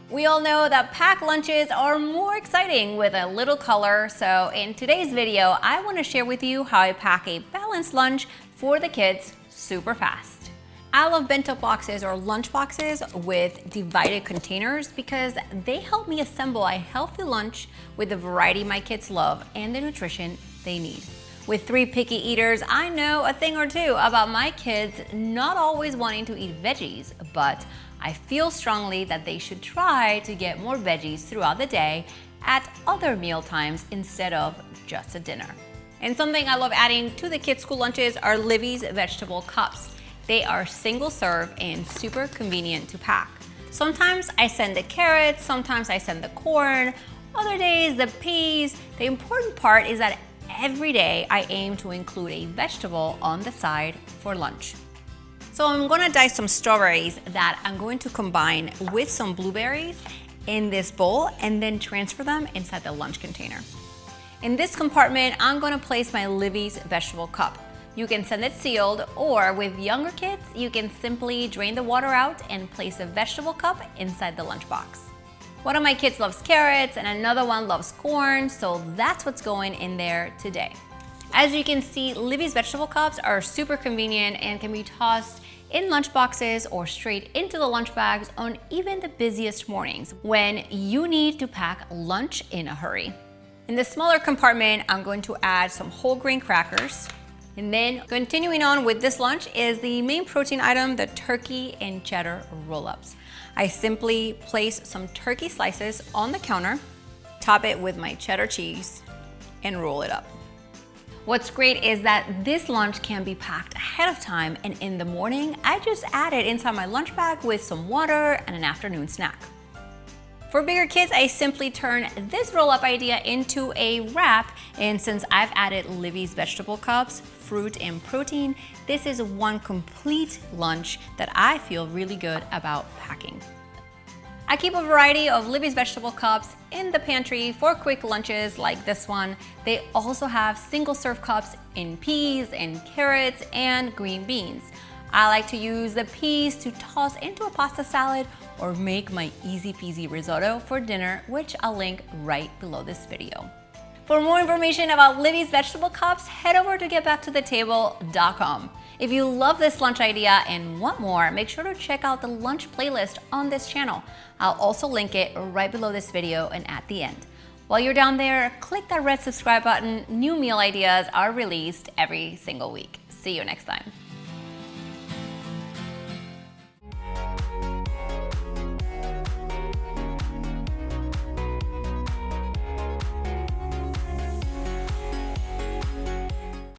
We all know that packed lunches are more exciting with a little color, so in today's video, I want to share with you how I pack a balanced lunch for the kids super fast. I love bento boxes or lunch boxes with divided containers because they help me assemble a healthy lunch with the variety my kids love and the nutrition they need. With 3 picky eaters, I know a thing or two about my kids not always wanting to eat veggies, but I feel strongly that they should try to get more veggies throughout the day at other meal times instead of just at dinner. And something I love adding to the kids' school lunches are Libby's vegetable cups. They are single serve and super convenient to pack. Sometimes I send the carrots, sometimes I send the corn, other days the peas. The important part is that every day I aim to include a vegetable on the side for lunch. So I'm gonna dice some strawberries that I'm going to combine with some blueberries in this bowl and then transfer them inside the lunch container. In this compartment, I'm gonna place my Libby's vegetable cup. You can send it sealed, or with younger kids, you can simply drain the water out and place a vegetable cup inside the lunchbox. One of my kids loves carrots and another one loves corn, so that's what's going in there today. As you can see, Libby's vegetable cups are super convenient and can be tossed in lunch boxes or straight into the lunch bags on even the busiest mornings when you need to pack lunch in a hurry. In the smaller compartment, I'm going to add some whole grain crackers. And then continuing on with this lunch is the main protein item, the turkey and cheddar roll-ups. I simply place some turkey slices on the counter, top it with my cheddar cheese, and roll it up. What's great is that this lunch can be packed ahead of time, and in the morning, I just add it inside my lunch bag with some water and an afternoon snack. For bigger kids, I simply turn this roll-up idea into a wrap, and since I've added Libby's vegetable cups, fruit, and protein, this is one complete lunch that I feel really good about packing. I keep a variety of Libby's vegetable cups in the pantry for quick lunches like this one. They also have single-serve cups in peas and carrots and green beans. I like to use the peas to toss into a pasta salad or make my easy peasy risotto for dinner, which I'll link right below this video. For more information about Libby's vegetable cups, head over to getbacktoTheTable.com. If you love this lunch idea and want more, make sure to check out the lunch playlist on this channel. I'll also link it right below this video and at the end. While you're down there, click that red subscribe button. New meal ideas are released every single week. See you next time.